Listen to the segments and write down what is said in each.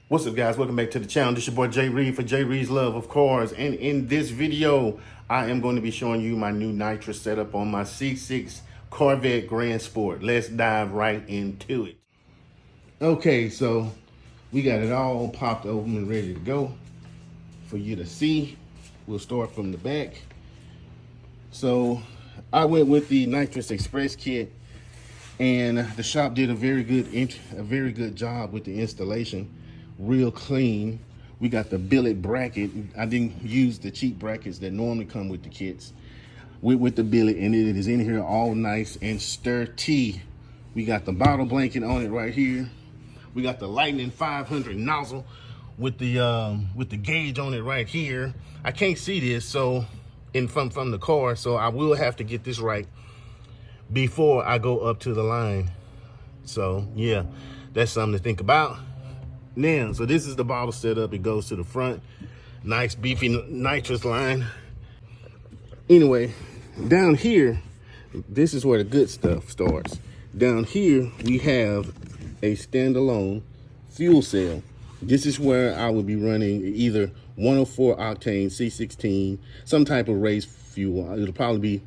What's up, guys? Welcome back to the channel. This is your boy Jay Reed for Jay Reed's Love of Cars. And in this video, I am going to be showing you my new nitrous setup on my C6 Corvette Grand Sport. Let's dive right into it. Okay, so we got it all popped open and ready to go for you to see. We'll start from the back. So I went with the Nitrous Express kit, and the shop did a very good job with the installation. Real clean. We got the billet bracket. I didn't use the cheap brackets that normally come with the kits. With the billet, and it is in here all nice and sturdy. We got the bottle blanket on it right here. We got the Lightning 500 nozzle with the gauge on it right here. I can't see this from the car, so I will have to get this right before I go up to the line. So yeah, that's something to think about. Now, so this is the bottle setup. It goes to the front. Nice beefy nitrous line. Anyway, down here, this is where the good stuff starts. Down here, we have a standalone fuel cell. This is where I would be running either 104 octane C16, some type of race fuel. It'll probably be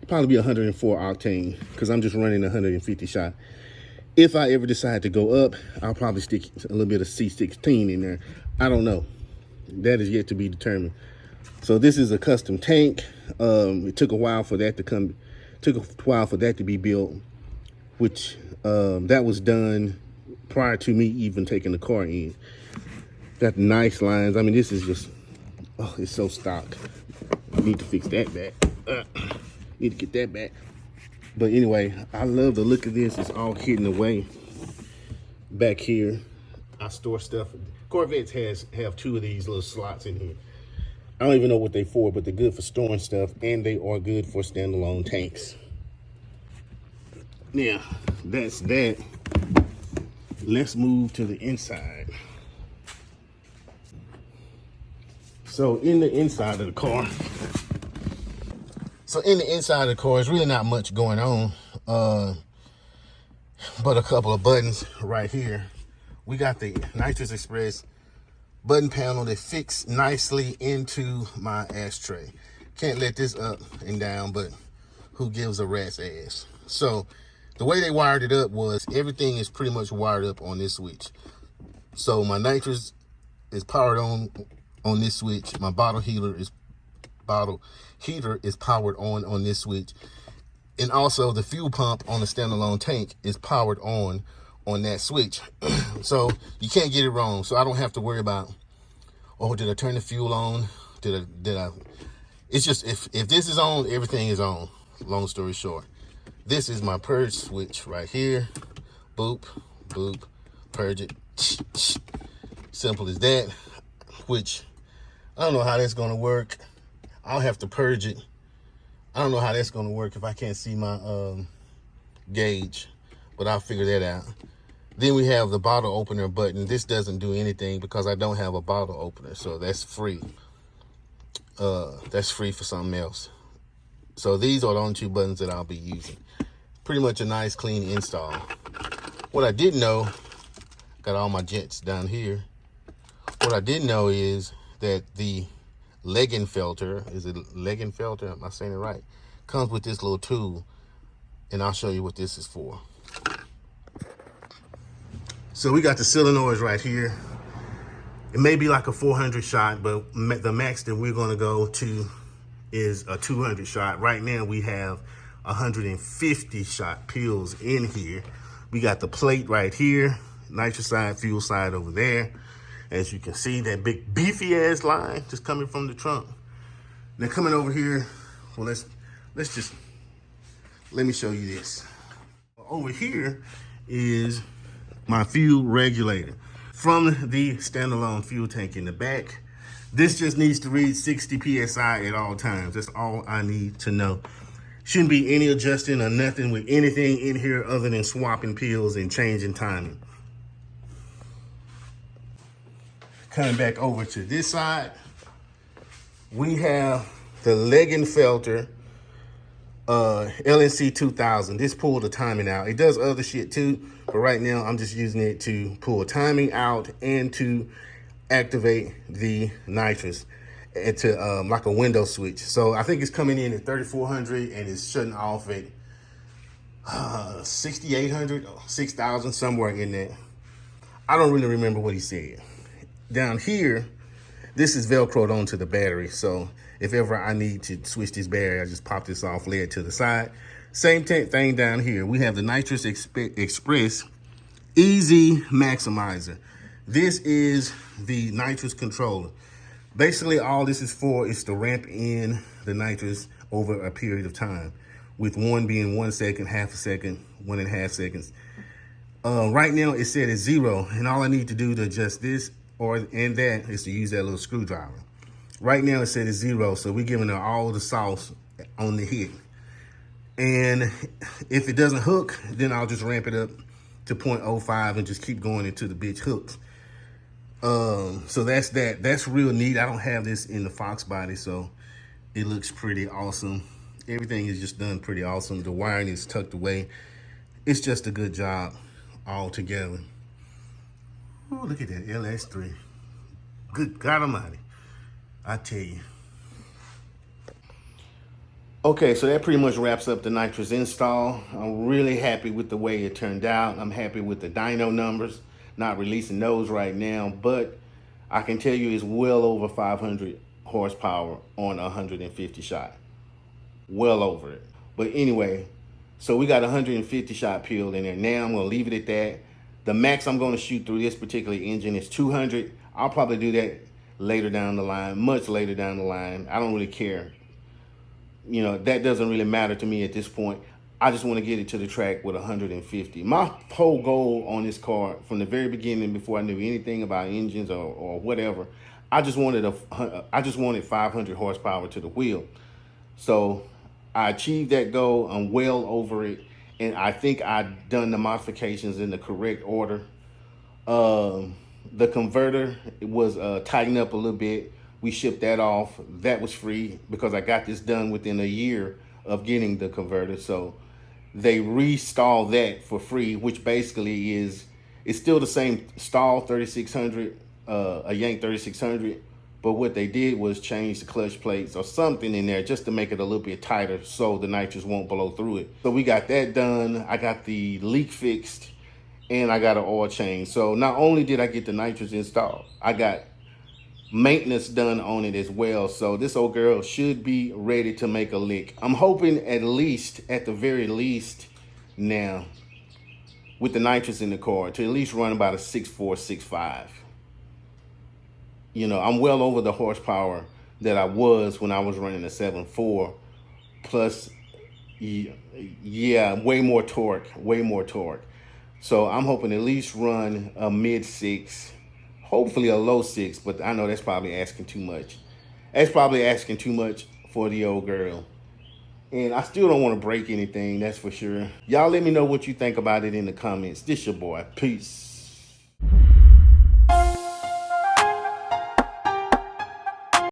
104 octane because I'm just running 150 shot. If I ever decide to go up, I'll probably stick a little bit of C16 in there. I don't know. That is yet to be determined. So this is a custom tank. It took a while for that to come. Took a while for that to be built, which that was done prior to me even taking the car in. Got nice lines. I mean, this is just, oh, it's so stock. I need to fix that back. Need to get that back. But anyway, I love the look of this. It's all hidden away back here. I store stuff. Corvettes have two of these little slots in here. I don't even know what they're for, but they're good for storing stuff, and they are good for standalone tanks. Now, that's that. Let's move to the inside. So in the inside of the car, there's really not much going on, but a couple of buttons right here. We got the Nitrous Express button panel that fits nicely into my ashtray. Can't let this up and down, but who gives a rat's ass? So the way they wired it up was everything is pretty much wired up on this switch. So my nitrous is powered on this switch. My bottle heater is powered on this switch, and also the fuel pump on the standalone tank is powered on that switch. So you can't get it wrong. So I don't have to worry about, oh, did I turn the fuel on? Did I? It's just if this is on, everything is on. Long story short, this is my purge switch right here. Boop, boop, purge it. Simple as that. Which I don't know how that's gonna work. I'll have to purge it. I don't know how that's gonna work if I can't see my gauge, but I'll figure that out. Then we have the bottle opener button. This doesn't do anything because I don't have a bottle opener, so that's free. That's free for something else. So these are the only two buttons that I'll be using. Pretty much a nice, clean install. What I didn't know, got all my jets down here. What I didn't know is that the legging filter, is it legging filter? Am I saying it right? Comes with this little tool, and I'll show you what this is for. So we got the solenoids right here. It may be like a 400 shot, but the max that we're gonna go to is a 200 shot. Right now we have 150 shot pills in here. We got the plate right here, nitrous side, fuel side over there. As you can see, that big beefy ass line just coming from the trunk. Now coming over here, well, let me show you this. Over here is my fuel regulator from the standalone fuel tank in the back. This just needs to read 60 PSI at all times. That's all I need to know. Shouldn't be any adjusting or nothing with anything in here other than swapping pills and changing timing. Coming back over to this side, we have the legging filter LNC 2000. This pulled the timing out. It does other shit too, but right now I'm just using it to pull timing out and to activate the nitrous into like a window switch. So I think it's coming in at 3400 and it's shutting off at 6800 or 6000, somewhere in there. I don't really remember what he said. Down here, this is Velcroed onto the battery. So if ever I need to switch this battery, I just pop this off, lay it to the side. Same thing down here. We have the Nitrous Express Easy Maximizer. This is the nitrous controller. Basically, all this is for is to ramp in the nitrous over a period of time, with one being 1 second, half a second, 1.5 seconds. Right now, it's set at 0, and all I need to do to adjust this and that is to use that little screwdriver. Right now, it's set at 0, so we're giving her all the sauce on the hit. And if it doesn't hook, then I'll just ramp it up to 0.05 and just keep going until the bitch hooks. So that's that. That's real neat. I don't have this in the Fox body, so it looks pretty awesome. Everything is just done pretty awesome. The wiring is tucked away. It's just a good job all together. Oh, look at that LS3. Good God Almighty, I tell you. Okay, so that pretty much wraps up the nitrous install. I'm really happy with the way it turned out. I'm happy with the dyno numbers. Not releasing those right now, but I can tell you it's well over 500 horsepower on a 150 shot. Well over it. But anyway, so we got 150 shot peeled in there. Now I'm gonna leave it at that. The max I'm gonna shoot through this particular engine is 200. I'll probably do that later down the line, much later down the line. I don't really care. You know, that doesn't really matter to me at this point. I just want to get it to the track with 150. My whole goal on this car from the very beginning, before I knew anything about engines or whatever, I just wanted 500 horsepower to the wheel. So I achieved that goal. I'm well over it, and I think I've done the modifications in the correct order. The converter was tightened up a little bit. We shipped that off. That was free because I got this done within a year of getting the converter. So they restalled that for free, which basically it's still the same stall 3600, a Yank 3600, but what they did was change the clutch plates or something in there just to make it a little bit tighter so the nitrous won't blow through it. So we got that done. I got the leak fixed and I got an oil change. So not only did I get the nitrous installed, I got maintenance done on it as well. So this old girl should be ready to make a lick. I'm hoping at the very least now, with the nitrous in the car, to at least run about a 6.4, 6.5. You know, I'm well over the horsepower that I was when I was running a 7.4. Plus, yeah, way more torque. So I'm hoping at least run a mid-6, hopefully a low 6, but I know that's probably asking too much. That's probably asking too much for the old girl. And I still don't want to break anything, that's for sure. Y'all let me know what you think about it in the comments. This your boy. Peace.